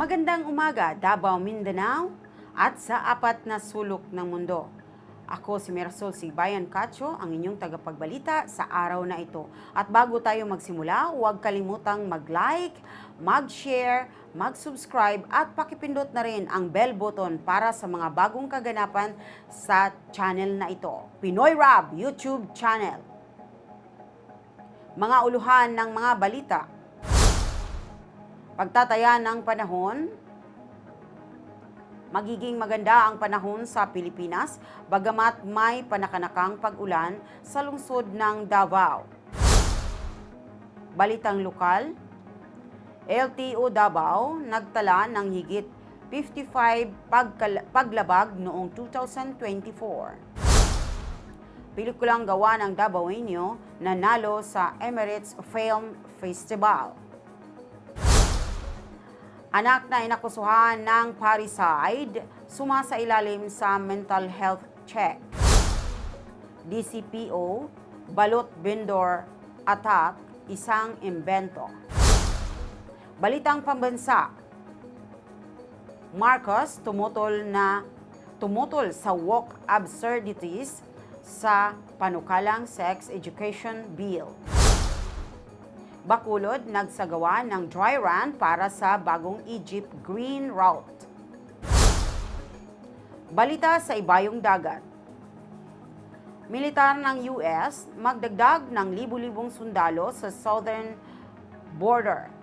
Magandang umaga, Davao, Mindanao at sa apat na sulok ng mundo. Ako si Mirasol Sigbayan Cacho, ang inyong tagapagbalita sa araw na ito. At bago tayo magsimula, huwag kalimutang mag-like, mag-share, mag-subscribe at pakipindot na rin ang bell button para sa mga bagong kaganapan sa channel na ito, Pinoy Rab YouTube channel. Mga uluhan ng mga balita. Pagtataya ng panahon, magiging maganda ang panahon sa Pilipinas bagamat may panakanakang pag-ulan sa lungsod ng Davao. Balitang lokal, LTO Davao nagtala ng higit 55 paglabag noong 2024. Pelikulang gawa ng Davaoenyo nanalo sa Emirates Film Festival. Anak na inakusuhan ng parricide, sumasailalim sa mental health check. DCPO, balot vendor attack, isang imbento. Balitang pambansa. Marcos tumutol sa woke absurdities sa panukalang sex education bill. Bacolod nagsagawa ng dry run para sa bagong Egypt Green Route. Balita sa ibayong dagat. Militar ng US magdagdag ng libu-libong sundalo sa southern border.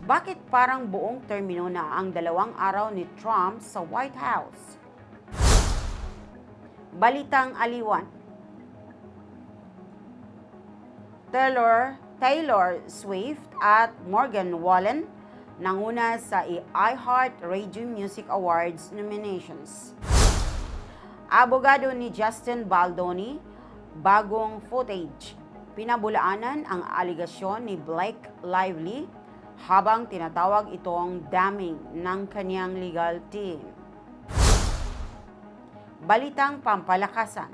Bakit parang buong termino na ang 2 araw ni Trump sa White House? Balitang aliwan. Taylor Swift at Morgan Wallen nanguna sa iHeart Radio Music Awards nominations. Abogado ni Justin Baldoni, bagong footage. Pinabulaanan ang aligasyon ni Blake Lively habang tinatawag itong damning ng kanyang legal team. Balitang pampalakasan.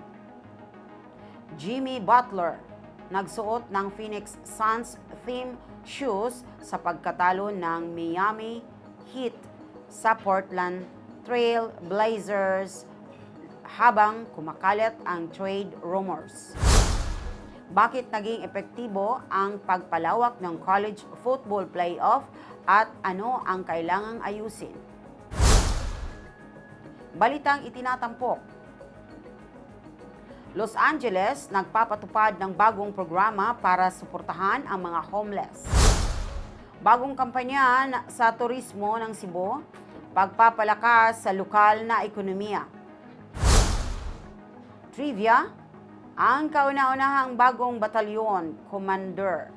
Jimmy Butler nagsuot ng Phoenix Suns theme shoes sa pagkatalo ng Miami Heat sa Portland Trail Blazers habang kumakalat ang trade rumors. Bakit naging epektibo ang pagpalawak ng college football playoff at ano ang kailangang ayusin? Balitang itinatampok. Los Angeles nagpapatupad ng bagong programa para suportahan ang mga homeless. Bagong kampanya sa turismo ng Cebu, pagpapalakas sa lokal na ekonomiya. Trivia, ang kauna-unahang bagong batalyon, Commander.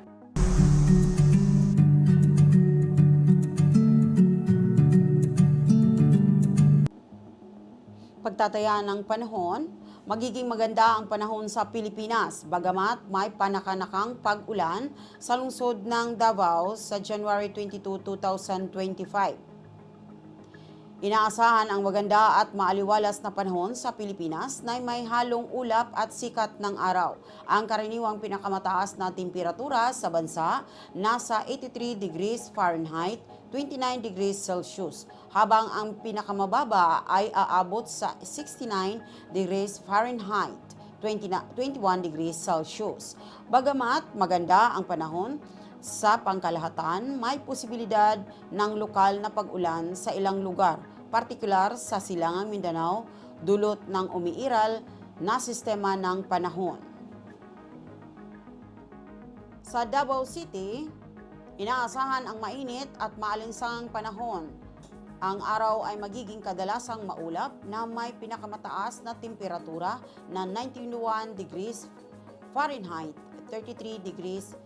Pagtataya ng panahon, magiging maganda ang panahon sa Pilipinas bagamat may panakanakang pag-ulan sa lungsod ng Davao sa January 22, 2025. Inaasahan ang maganda at maaliwalas na panahon sa Pilipinas na may halong ulap at sikat ng araw. Ang karaniwang pinakamataas na temperatura sa bansa nasa 83 degrees Fahrenheit, 29 degrees Celsius, habang ang pinakamababa ay aabot sa 69 degrees Fahrenheit, 21 degrees Celsius. Bagamat maganda ang panahon, sa pangkalahatan, may posibilidad ng lokal na pag-ulan sa ilang lugar, partikular sa Silangang Mindanao, dulot ng umiiral na sistema ng panahon. Sa Davao City, inaasahan ang mainit at maalinsangang panahon. Ang araw ay magiging kadalasang maulap na may pinakamataas na temperatura na 91 degrees Fahrenheit, 33 degrees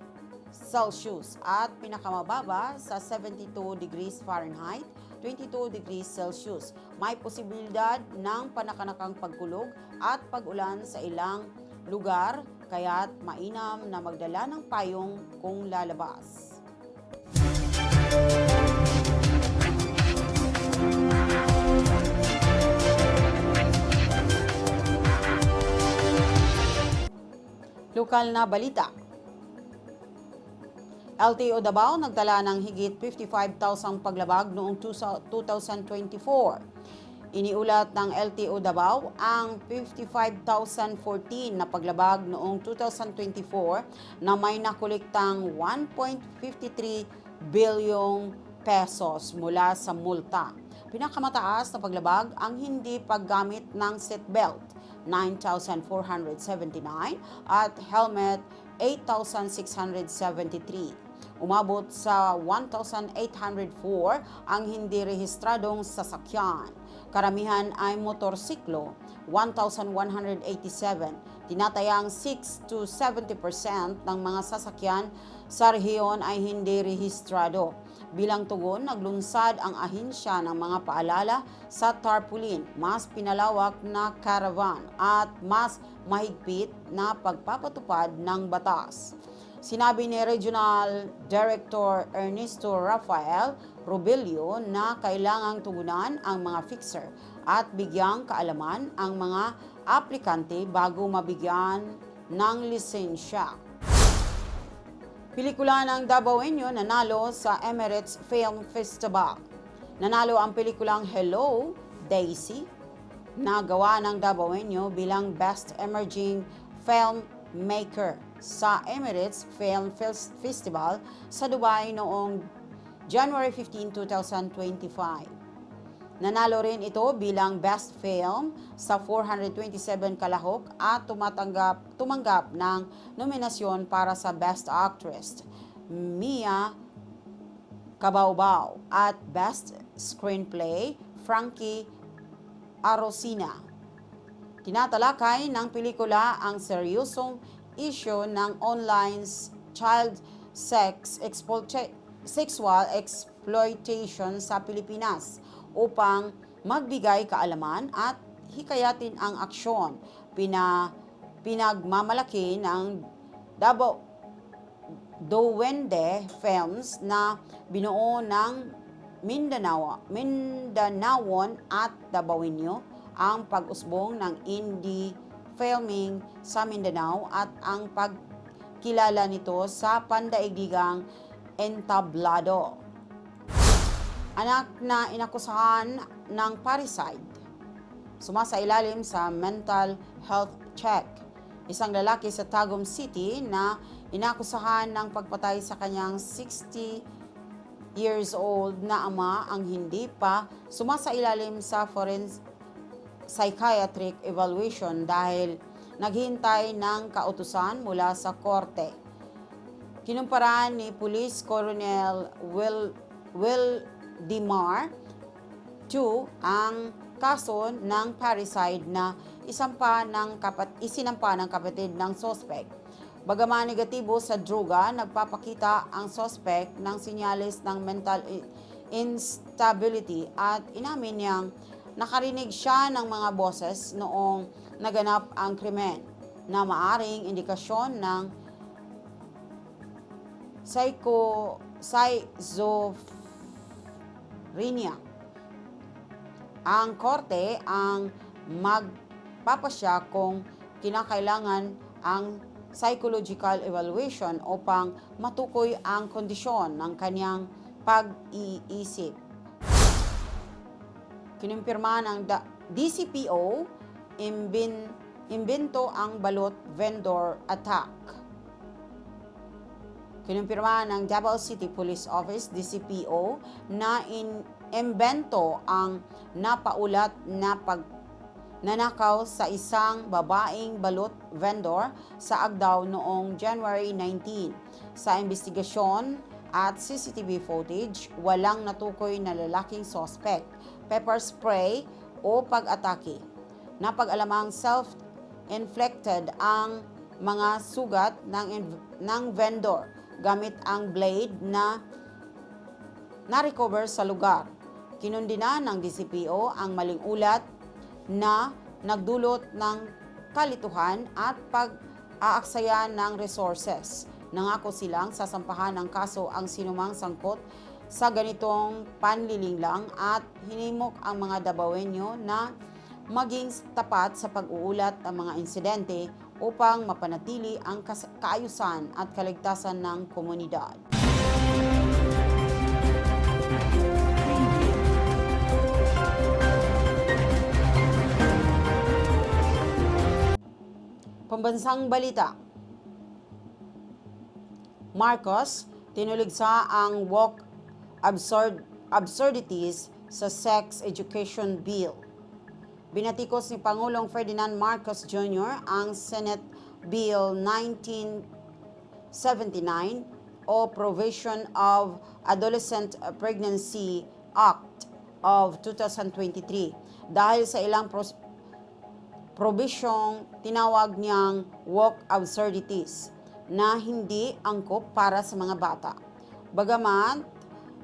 Celsius at pinakamababa sa 72 degrees Fahrenheit, 22 degrees Celsius. May posibilidad ng panakanakang pagkulog at pag-ulan sa ilang lugar, kaya't mainam na magdala ng payong kung lalabas. Lokal na balita. LTO Davao nagtala ng higit 55,000 paglabag noong 2024. Iniulat ng LTO Davao ang 55,014 na paglabag noong 2024 na may nakolektang 1.53 bilyong pesos mula sa multa. Pinakamataas na paglabag ang hindi paggamit ng seatbelt, 9,479, at helmet, 8,673. Umabot sa 1,804 ang hindi rehistradong sasakyan. Karamihan ay motorsiklo, 1,187. Tinatayang 6 to 70% ng mga sasakyan sa rehiyon ay hindi rehistrado. Bilang tugon, naglunsad ang ahensya ng mga paalala sa tarpaulin, mas pinalawak na caravan at mas mahigpit na pagpapatupad ng batas. Sinabi ni Regional Director Ernesto Rafael Robilio na kailangang tugunan ang mga fixer at bigyang kaalaman ang mga aplikante bago mabigyan ng lisensya. Pelikula ng Davaoenyo nanalo sa Emirates Film Festival. Nanalo ang pelikulang Hello, Daisy, na gawa ng Davaoenyo bilang Best Emerging Filmmaker sa Emirates Film Festival sa Dubai noong January 15, 2025. Nanalo rin ito bilang Best Film sa 427 kalahok at tumanggap ng nominasyon para sa Best Actress, Mia Cabaubao, at Best Screenplay, Frankie Arocena. Tinatalakay ng pelikula ang seryosong issue ng online child sexual exploitation sa Pilipinas upang magbigay kaalaman at hikayatin ang aksyon. Pinagmamalaki ng Dawende Films na binuo ng Mindanaon at Davaoenyo ang pag-usbong ng indie filming sa Mindanao at ang pagkilala nito sa pandaigdigang entablado. Anak na inakusahan ng parricide, sumasailalim sa mental health check. Isang lalaki sa Tagum City na inakusahan ng pagpatay sa kanyang 60 years old na ama ang hindi pa sumasailalim sa forensic psychiatric evaluation dahil naghintay ng kautusan mula sa korte. Kinumpara ni Police Colonel Will Dimar II ang kaso ng parricide na isinampa ng kapatid ng sospek. Bagaman negatibo sa droga, nagpapakita ang sospek ng senyales ng mental instability at inamin niyang nakarinig siya ng mga boses noong naganap ang krimen na maaring indikasyon ng schizophrenia. Ang korte ang magpapasya kung kinakailangan ang psychological evaluation upang matukoy ang kondisyon ng kanyang pag-iisip. Kinumpirma ng DCPO, imbento ang balot vendor attack. Kinumpirma ng Davao City Police Office, DCPO, na imbento ang napaulat na pagnanakaw sa isang babaeng balot vendor sa Agdao noong January 19. Sa investigasyon at CCTV footage, walang natukoy na lalaking suspect, pepper spray o pag-atake. Napag-alamang self-inflicted ang mga sugat ng vendor gamit ang blade na na-recover sa lugar. Kinundina ng DCPO ang maling ulat na nagdulot ng kalituhan at pag-aaksaya ng resources. Nangako silang sasampahan ng kaso ang sinumang sangkot sa ganitong panlilinglang at hinimok ang mga Davaoenyo na maging tapat sa pag-uulat ng mga insidente upang mapanatili ang kaayusan at kaligtasan ng komunidad. Pambansang balita, Marcos, tinuligsa ang woke absurdities sa sex education bill. Binatikos ni Pangulong Ferdinand Marcos Jr. ang Senate Bill 1979 o Provision of Adolescent Pregnancy Act of 2023 dahil sa ilang probisyong tinawag niyang woke absurdities na hindi angkop para sa mga bata. Bagaman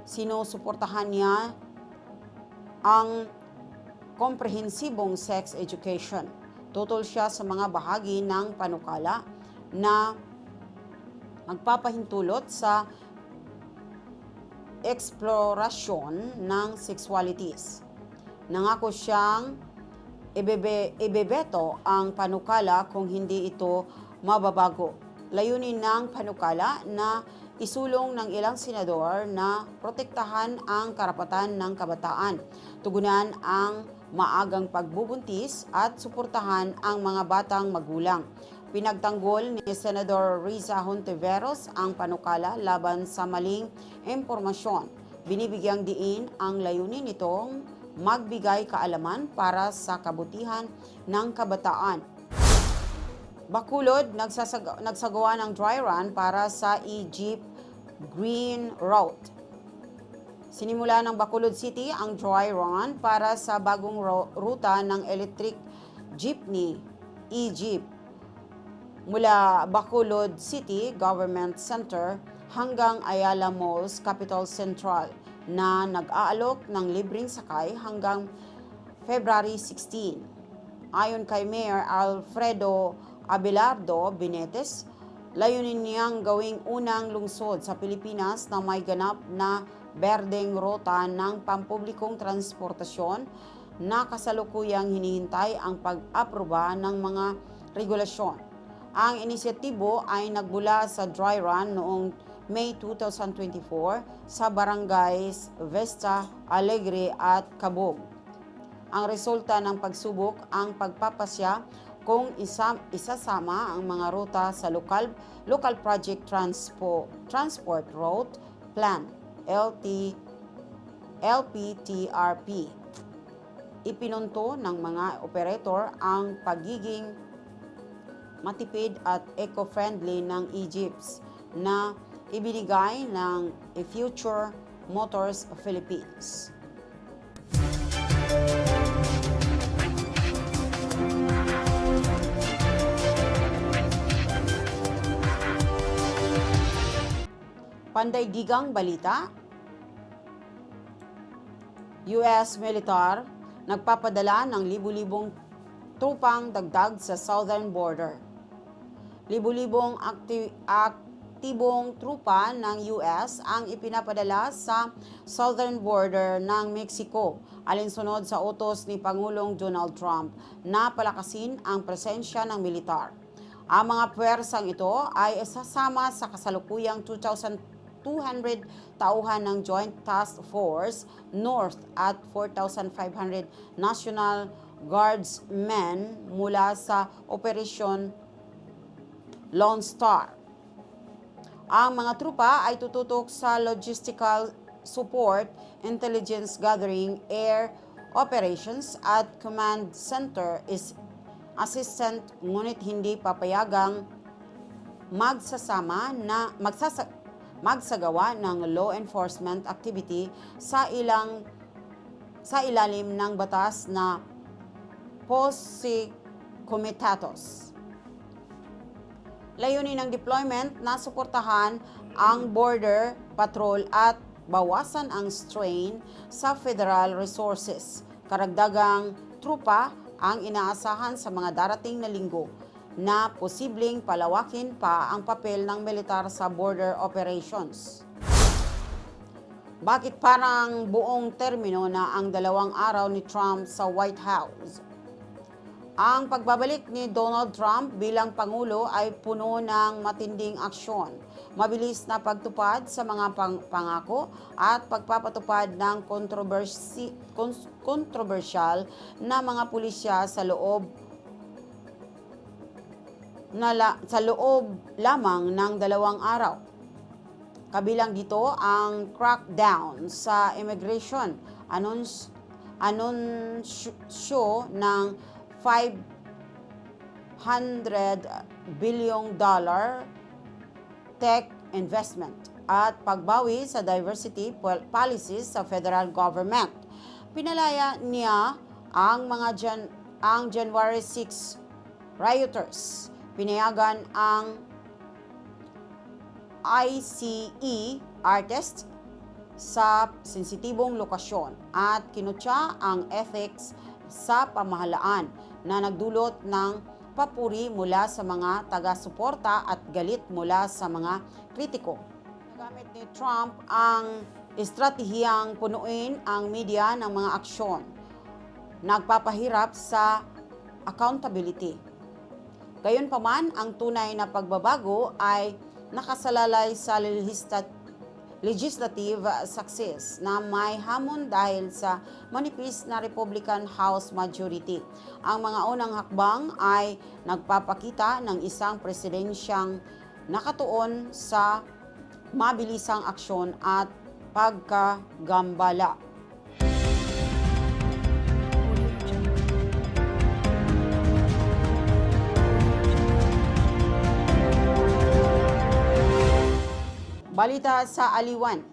sinusuportahan niya ang komprehensibong sex education, tutol siya sa mga bahagi ng panukala na magpapahintulot sa eksplorasyon ng sexualities. Nangako siyang ibebeto ang panukala kung hindi ito mababago. Layunin ng panukala na isulong ng ilang senador na protektahan ang karapatan ng kabataan, tugunan ang maagang pagbubuntis at suportahan ang mga batang magulang. Pinagtanggol ni Senador Riza Hontiveros ang panukala laban sa maling impormasyon. Binibigyang diin ang layunin nitong magbigay kaalaman para sa kabutihan ng kabataan. Bacolod, nagsagawa ng dry run para sa Egypt Green Route. Sinimula ng Bacolod City ang dry run para sa bagong ruta ng electric jeepney Egypt mula Bacolod City Government Center hanggang Ayala Malls Capital Central na nag-aalok ng libreng sakay hanggang February 16. Ayon kay Mayor Alfredo Abelardo Benetes, layunin niyang gawing unang lungsod sa Pilipinas na may ganap na berdeng ruta ng pampublikong transportasyon na kasalukuyang hinihintay ang pag-aproba ng mga regulasyon. Ang inisyatibo ay nagbula sa dry run noong May 2024 sa barangays Vesta, Alegre at Cabog. Ang resulta ng pagsubok ang pagpapasya kung isasama ang mga ruta sa Local Project Transport Route Plan LPTRP. Ipinunto ng mga operator ang pagiging matipid at eco-friendly ng e-jeeps na ibinigay ng Future Motors Philippines. Pandaigdigang balita, US militar nagpapadala ng libu-libong trupang dagdag sa southern border. Libu-libong aktibong trupa ng US ang ipinapadala sa southern border ng Mexico alinsunod sa utos ni Pangulong Donald Trump na palakasin ang presensya ng militar. Ang mga puwersang ito ay isasama sa kasalukuyang 2,200 tauhan ng Joint Task Force North at 4,500 National Guardsmen mula sa Operation Lone Star. Ang mga trupa ay tututok sa logistical support, intelligence gathering, air operations at command center is assistant, ngunit hindi papayagang magsagawa ng law enforcement activity sa ilalim ng batas na Posse Comitatus. Layunin ng deployment na suportahan ang border patrol at bawasan ang strain sa federal resources. Karagdagang trupa ang inaasahan sa mga darating na linggo na posibleng palawakin pa ang papel ng militar sa border operations. Bakit parang buong termino na ang 2 araw ni Trump sa White House? Ang pagbabalik ni Donald Trump bilang Pangulo ay puno ng matinding aksyon, mabilis na pagtupad sa mga pangako at pagpapatupad ng kontrobersyal na mga pulisya sa loob sa loob lamang ng 2 araw. Kabilang dito ang crackdown sa immigration, anunsyo ng $500 billion tech investment at pagbawi sa diversity policies sa federal government. Pinalaya niya ang ang January 6 rioters. Pinayagan ang ICE artist sa sensitibong lokasyon at kinutya ang ethics sa pamahalaan na nagdulot ng papuri mula sa mga taga-suporta at galit mula sa mga kritiko. Nagamit ni Trump ang estratehiyang punuin ang media ng mga aksyon, nagpapahirap sa accountability. Gayunpaman, ang tunay na pagbabago ay nakasalalay sa legislative success na may hamon dahil sa manipis na Republican House majority. Ang mga unang hakbang ay nagpapakita ng isang presidensyang nakatuon sa mabilisang aksyon at pagkagambala. Balita sa Aliwan.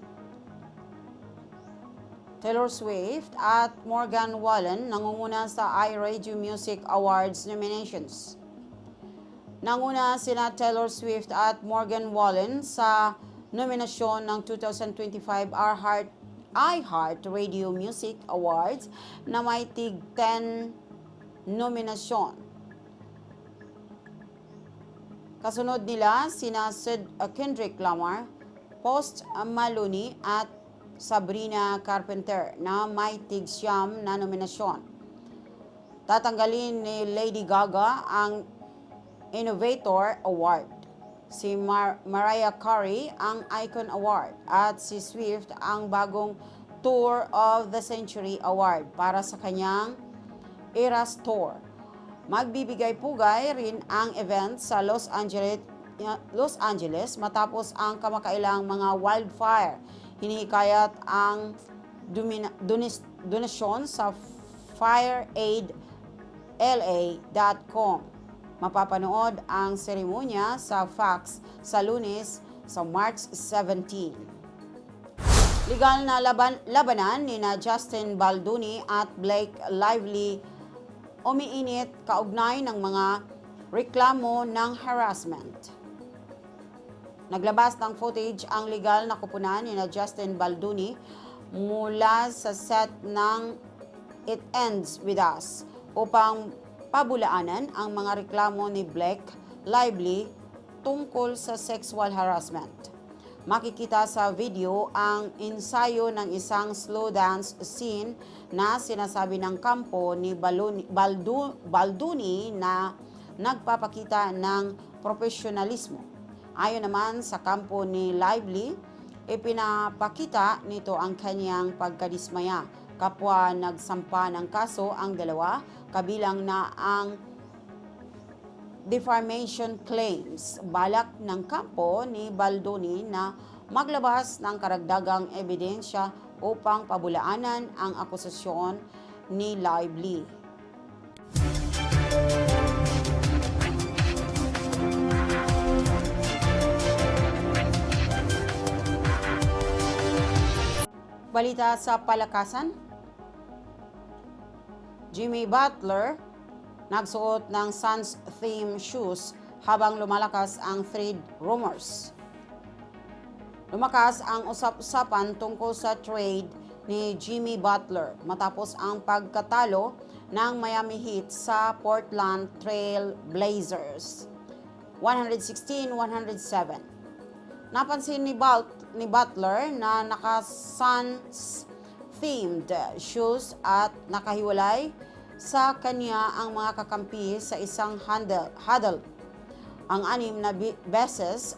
Taylor Swift at Morgan Wallen nangunguna sa iRadio Music Awards nominations. Nanguna sina Taylor Swift at Morgan Wallen sa nominasyon ng 2025 iHeart Radio Music Awards na may tig 10 nominasyon. Kasunod nila sina Kendrick Lamar, Post Malone at Sabrina Carpenter na may tig 9 na nominasyon. Tatanggalin ni Lady Gaga ang Innovator Award, si Mariah Carey ang Icon Award at si Swift ang bagong Tour of the Century Award para sa kanyang Eras Tour. Magbibigay pugay rin ang event sa Los Angeles matapos ang kamakailang mga wildfire. Hinihikayat ang donasyon sa fireaidla.com. Mapapanood ang seremonya sa Fox sa Lunes sa March 17. Legal na labanan ni Justin Baldoni at Blake Lively umiinit kaugnay ng mga reklamo ng harassment. Naglabas ng footage ang legal na kupunan ni Justin Baldoni mula sa set ng It Ends With Us upang pabulaanan ang mga reklamo ni Blake Lively tungkol sa sexual harassment. Makikita sa video ang ensayo ng isang slow dance scene na sinasabi ng kampo ni Baldoni na nagpapakita ng profesionalismo. Ayon naman sa kampo ni Lively, ipinapakita nito ang kanyang pagkadismaya. Kapwa nagsampa ng kaso ang dalawa, kabilang na ang defamation claims. Balak ng kampo ni Baldoni na maglabas ng karagdagang ebidensya upang pabulaanan ang akusasyon ni Lively. Balita sa palakasan. Jimmy Butler nagsuot ng Suns theme shoes habang lumalakas ang trade rumors. Lumakas ang usap-usapan tungkol sa trade ni Jimmy Butler matapos ang pagkatalo ng Miami Heat sa Portland Trail Blazers 116-107. Napansin ni Butler na naka-Suns themed shoes at nakahiwalay sa kanya ang mga kakampi sa isang huddle. Ang 6 na beses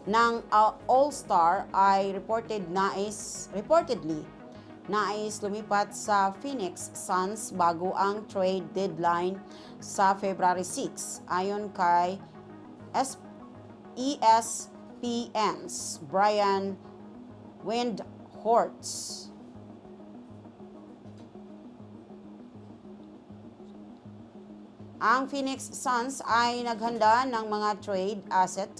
ng All-Star ay reportedly nais lumipat sa Phoenix Suns bago ang trade deadline sa February 6, ayon kay ESPN's Brian Windhorst. Ang Phoenix Suns ay naghanda ng mga trade asset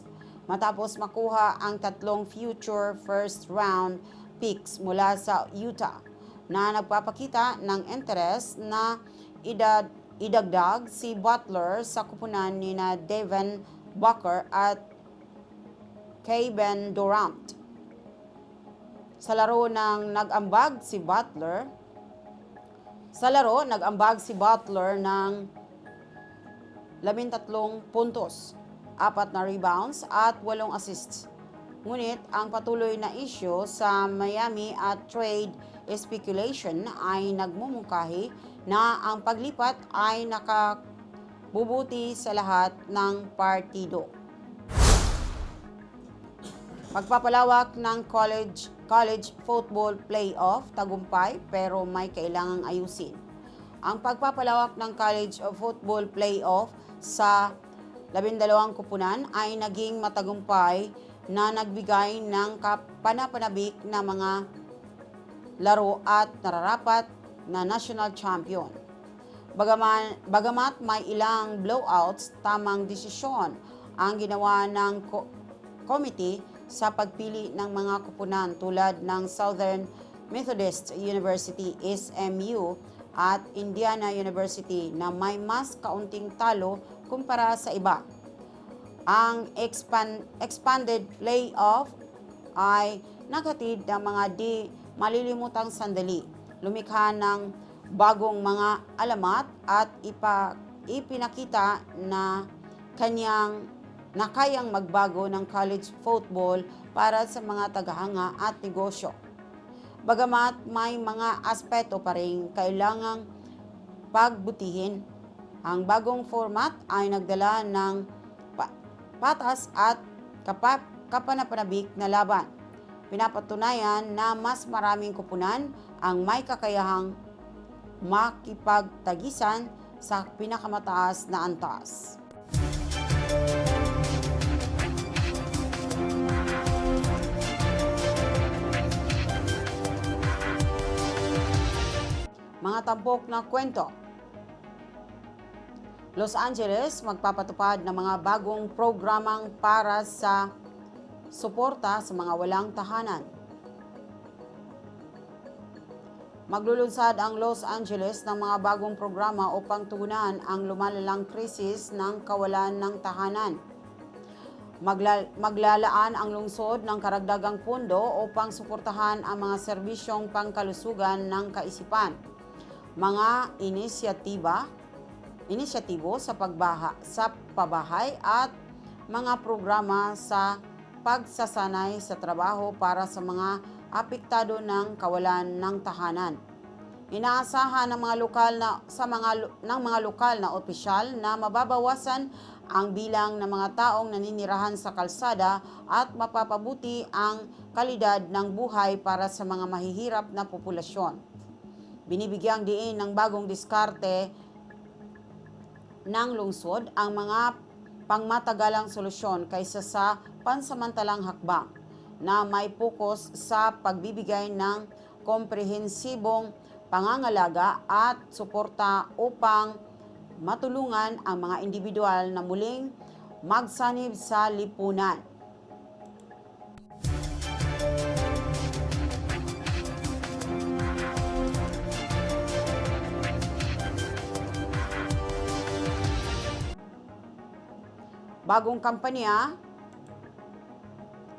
matapos makuha ang 3 future first round picks mula sa Utah na nagpapakita ng interes na idagdag si Butler sa kupunan ni na Devin Booker at Kevin Durant. Sa laro nag-ambag si Butler ng 13 puntos, 4 na rebounds at 8 assists. Ngunit ang patuloy na issue sa Miami at trade speculation ay nagmumungkahi na ang paglipat ay nakabubuti sa lahat ng partido. Pagpapalawak ng college football playoff tagumpay pero may kailangang ayusin. Ang pagpapalawak ng college football playoff sa 12 kupunan ay naging matagumpay na nagbigay ng kapanapanabik na mga laro at nararapat na national champion. Bagamat may ilang blowouts, tamang desisyon ang ginawa ng committee sa pagpili ng mga kupunan tulad ng Southern Methodist University SMU at Indiana University na may mas kaunting talo kumpara sa iba. Ang expanded playoff ay naghatid ng mga di malilimutang sandali, lumikha ng bagong mga alamat at ipinakita na kayang magbago ng college football para sa mga tagahanga at negosyo. Bagamat may mga aspeto pa rin kailangang pagbutihin, ang bagong format ay nagdala ng patas at kapanapanabik na laban. Pinapatunayan na mas maraming kupunan ang may kakayahang makipagtagisan sa pinakamataas na antas. Mga tampok na kwento. Los Angeles magpapatupad ng mga bagong programang para sa suporta sa mga walang tahanan. Maglulunsad ang Los Angeles ng mga bagong programa upang tugunan ang lumalalang krisis ng kawalan ng tahanan. Maglalaan ang lungsod ng karagdagang pondo upang suportahan ang mga serbisyong pangkalusugan ng kaisipan, mga inisyatibo sa pabahay at mga programa sa pagsasanay sa trabaho para sa mga apektado ng kawalan ng tahanan. Inaasahan ng mga lokal na opisyal na mababawasan ang bilang ng mga taong naninirahan sa kalsada at mapapabuti ang kalidad ng buhay para sa mga mahihirap na populasyon. Binibigyang diin ng bagong diskarte ng lungsod ang mga pangmatagalang solusyon kaysa sa pansamantalang hakbang na may pokus sa pagbibigay ng komprehensibong pangangalaga at suporta upang matulungan ang mga individual na muling magsanib sa lipunan. Bagong kampanya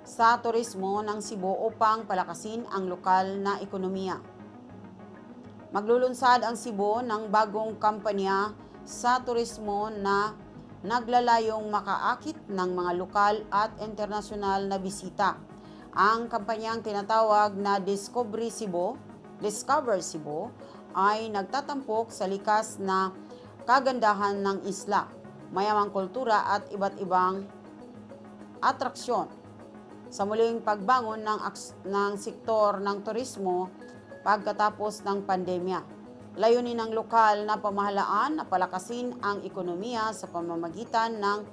sa turismo ng Cebu upang palakasin ang lokal na ekonomiya. Maglulunsad ang Cebu ng bagong kampanya sa turismo na naglalayong makaakit ng mga lokal at internasyonal na bisita. Ang kampanyang tinatawag na Discover Cebu ay nagtatampok sa likas na kagandahan ng isla, mayamang kultura at iba't ibang atraksyon. Sa muling pagbangon ng sektor ng turismo pagkatapos ng pandemya. Layunin ng lokal na pamahalaan na palakasin ang ekonomiya sa pamamagitan ng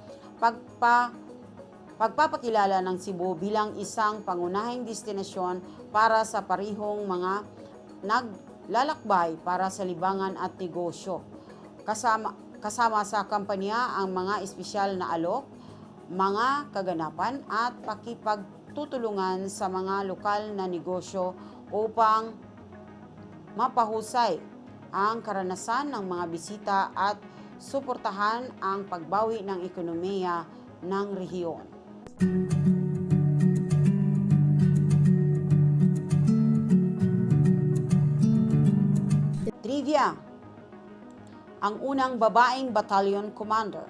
pagpapakilala ng Cebu bilang isang pangunahing destinasyon para sa parihong mga naglalakbay para sa libangan at negosyo. Kasama sa kampanya ang mga espesyal na alok, mga kaganapan at pakipagtutulungan sa mga lokal na negosyo upang mapahusay ang karanasan ng mga bisita at suportahan ang pagbawi ng ekonomiya ng rehiyon. Trivia: ang unang babaeng battalion commander.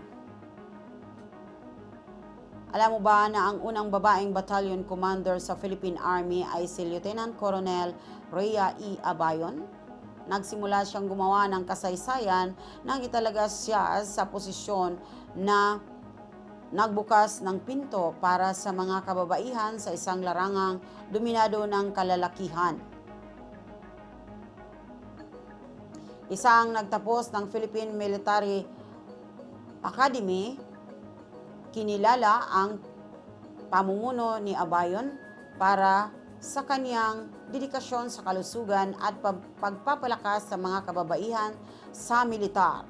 Alam mo ba na ang unang babaeng battalion commander sa Philippine Army ay si Lieutenant Colonel Rhea E. Abayon? Nagsimula siyang gumawa ng kasaysayan nang italaga siya sa posisyon na nagbukas ng pinto para sa mga kababaihan sa isang larangang dominado ng kalalakihan. Isang nagtapos ng Philippine Military Academy, kinilala ang pamumuno ni Abayon para sa kanyang dedikasyon sa kalusugan at pagpapalakas sa mga kababaihan sa militar.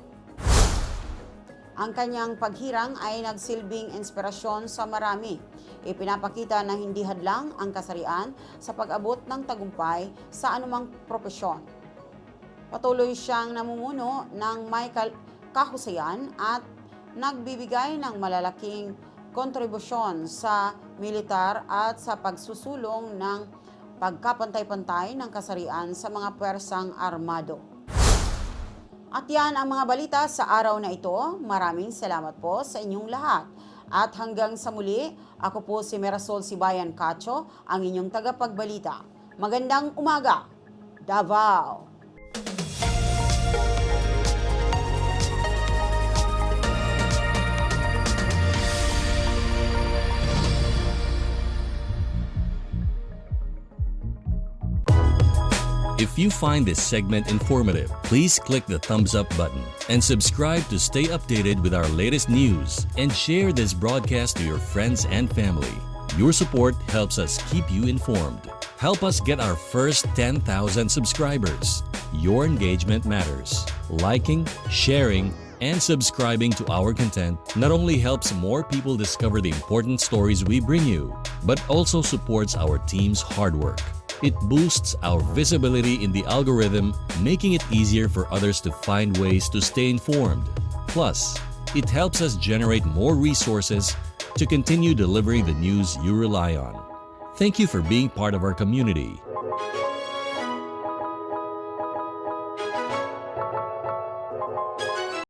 Ang kanyang paghirang ay nagsilbing inspirasyon sa marami. Ipinapakita na hindi hadlang ang kasarian sa pag-abot ng tagumpay sa anumang propesyon. Patuloy siyang namumuno ng may kahusayan at nagbibigay ng malalaking kontribusyon sa militar at sa pagsusulong ng pagkapantay-pantay ng kasarian sa mga pwersang armado. At yan ang mga balita sa araw na ito. Maraming salamat po sa inyong lahat. At hanggang sa muli, ako po si Merasol Sibayan Cacho, ang inyong tagapagbalita. Magandang umaga, Davao! If you find this segment informative, please click the thumbs up button and subscribe to stay updated with our latest news, and share this broadcast to your friends and family. Your support helps us keep you informed. Help us get our first 10,000 subscribers. Your engagement matters. Liking, sharing, and subscribing to our content not only helps more people discover the important stories we bring you, but also supports our team's hard work. It boosts our visibility in the algorithm, making it easier for others to find ways to stay informed. Plus, it helps us generate more resources to continue delivering the news you rely on. Thank you for being part of our community.